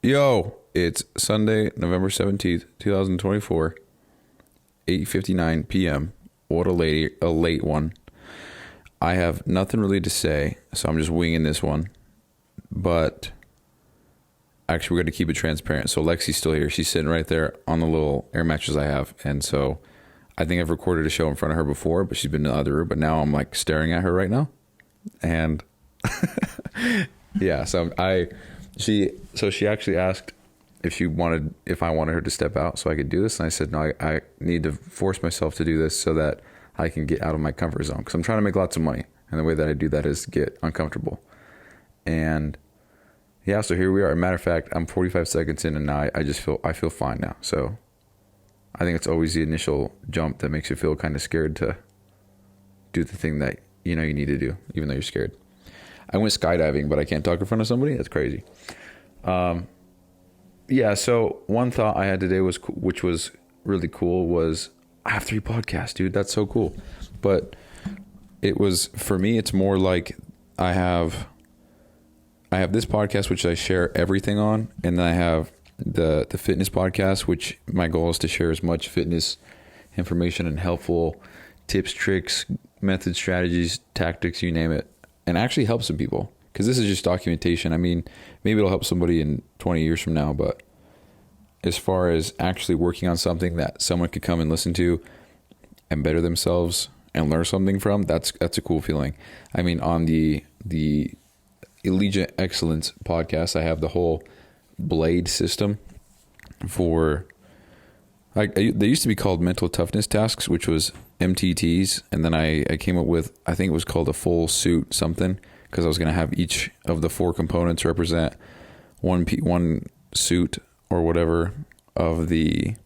Yo, it's Sunday, November 17th, 2024, 8:59 p.m. What a late one. I have nothing really to say, so I'm just winging this one. But actually, we're going to keep it transparent. So Lexi's still here. She's sitting right there on the little air mattress I have. And so I think I've recorded a show in front of her before, but she's been in the other room. But now I'm like staring at her right now. And yeah, she actually asked if I wanted her to step out so I could do this, and I said no. I need to force myself to do this so that I can get out of my comfort zone, because I'm trying to make lots of money, and the way that I do that is get uncomfortable. And yeah, so here we are. As a matter of fact, I'm 45 seconds in, and now I feel fine now. So I think it's always the initial jump that makes you feel kind of scared to do the thing that you need to do, even though you're scared. I went skydiving, but I can't talk in front of somebody. That's crazy. Yeah, so one thought I had today which was really cool, was I have 3 podcasts, dude. That's so cool. But for me, it's more like I have this podcast, which I share everything on. And then I have the fitness podcast, which my goal is to share as much fitness information and helpful tips, tricks, methods, strategies, tactics, you name it, and actually help some people. Because this is just documentation. I mean, maybe it'll help somebody in 20 years from now, but as far as actually working on something that someone could come and listen to and better themselves and learn something from, that's a cool feeling. I mean, on the Allegian Excellence podcast, I have the whole blade system for, they used to be called mental toughness tasks, which was MTTs. And then I came up with, I think it was called a full suit something, because I was going to have each of the 4 components represent one suit or whatever of a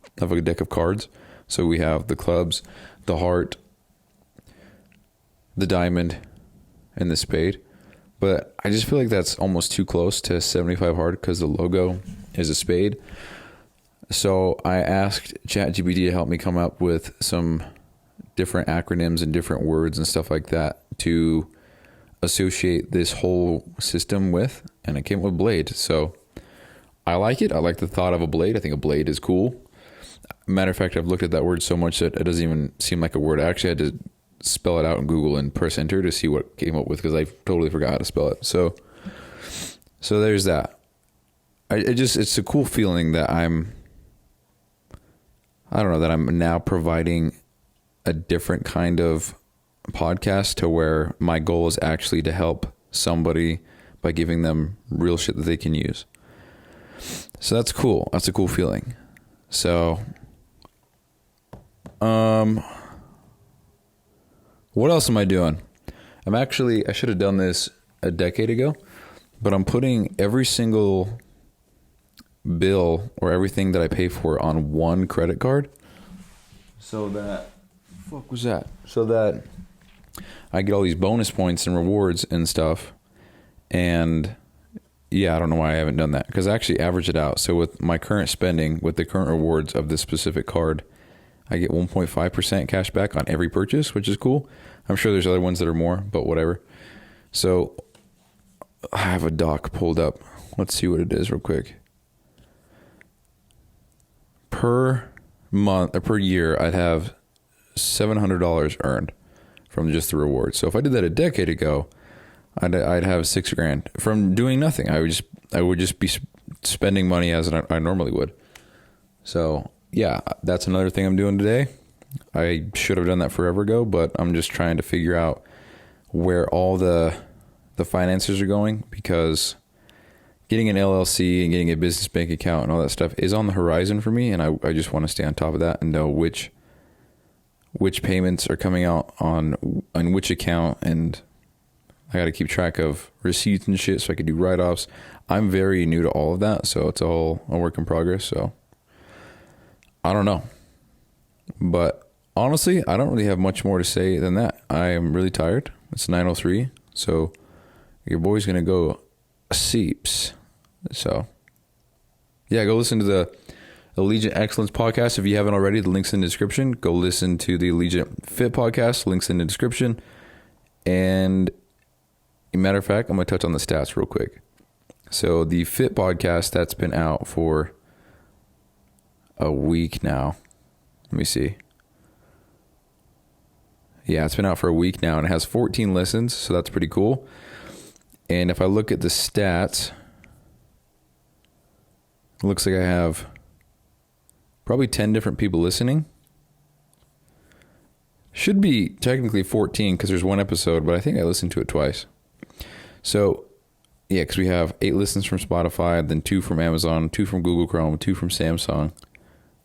deck of cards. So we have the clubs, the heart, the diamond, and the spade. But I just feel like that's almost too close to 75 hard, because the logo is a spade. So I asked ChatGPT to help me come up with some different acronyms and different words and stuff like that to associate this whole system with, and I came up with blade. So I like it. I like the thought of a blade. I think a blade is cool. Matter of fact, I've looked at that word so much that it doesn't even seem like a word. I actually had to spell it out in Google and press enter to see what came up with, because I totally forgot how to spell it. So there's that. It's a cool feeling that I'm now providing a different kind of podcast, to where my goal is actually to help somebody by giving them real shit that they can use. So that's cool. That's a cool feeling. So, what else am I doing? I should have done this a decade ago, but I'm putting every single bill or everything that I pay for on one credit card, so that I get all these bonus points and rewards and stuff. And yeah, I don't know why I haven't done that, because I actually average it out. So with my current spending, with the current rewards of this specific card, I get 1.5% cash back on every purchase, which is cool. I'm sure there's other ones that are more, but whatever. So I have a doc pulled up. Let's see what it is real quick. Per month or per year, I'd have $700 earned from just the rewards. So if I did that a decade ago, I'd have $6,000 from doing nothing. I would just be spending money as I normally would. So yeah, that's another thing I'm doing today. I should have done that forever ago, but I'm just trying to figure out where all the finances are going, because getting an LLC and getting a business bank account and all that stuff is on the horizon for me, and I just want to stay on top of that and know which payments are coming out on which account, and I got to keep track of receipts and shit so I can do write-offs. I'm very new to all of that, so it's all a work in progress. So I don't know, but honestly, I don't really have much more to say than that. I am really tired. It's 9:03, so your boy's gonna go seeps. So yeah, go listen to the Allegian Excellence podcast if you haven't already. The link's in the description. Go listen to the Allegian Fit podcast. Links in the description. And matter of fact, I'm going to touch on the stats real quick. So the Fit podcast, that's been out for a week now. Let me see. Yeah, it's been out for a week now, and it has 14 listens, so that's pretty cool. And if I look at the stats, it looks like I have probably 10 different people listening. Should be technically 14 because there's one episode, but I think I listened to it twice. So, yeah, because we have 8 listens from Spotify, then 2 from Amazon, 2 from Google Chrome, 2 from Samsung,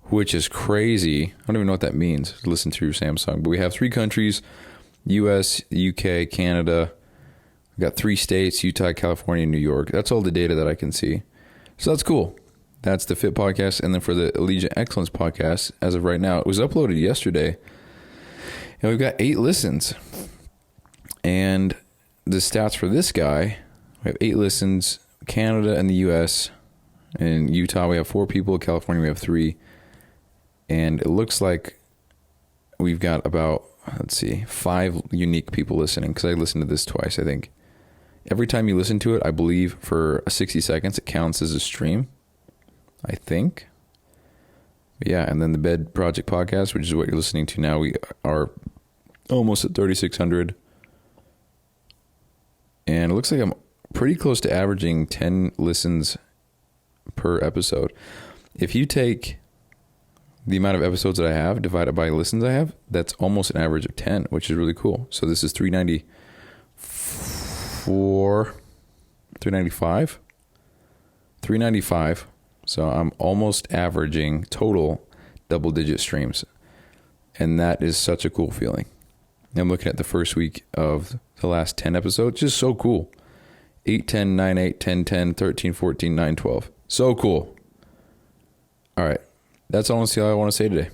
which is crazy. I don't even know what that means, listen through Samsung. But we have 3 countries, US, UK, Canada. We've got 3 states, Utah, California, and New York. That's all the data that I can see. So that's cool. That's the Fit podcast. And then for the Allegian Excellence podcast, as of right now, it was uploaded yesterday. And we've got 8 listens. And the stats for this guy, we have 8 listens, Canada and the US. In Utah, we have 4 people. California, we have 3. And it looks like we've got about, 5 unique people listening. Because I listened to this twice, I think. Every time you listen to it, I believe for 60 seconds, it counts as a stream. I think. Yeah, and then the Bed Project podcast, which is what you're listening to now, we are almost at 3,600. And it looks like I'm pretty close to averaging 10 listens per episode. If you take the amount of episodes that I have divided by listens I have, that's almost an average of 10, which is really cool. So this is 395. So I'm almost averaging total double-digit streams. And that is such a cool feeling. I'm looking at the first week of the last 10 episodes. Just so cool. 8, 10, 9, 8, 10, 10, 13, 14, 9, 12. So cool. All right. That's honestly all I want to say today.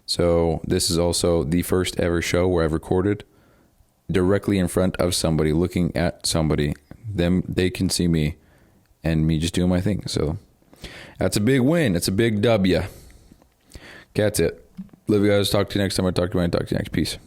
So this is also the first ever show where I've recorded directly in front of somebody, looking at somebody. They can see me and me just doing my thing. So that's a big win. It's a big W. That's it. Love you guys. Talk to you next time. I talk to you next. Peace.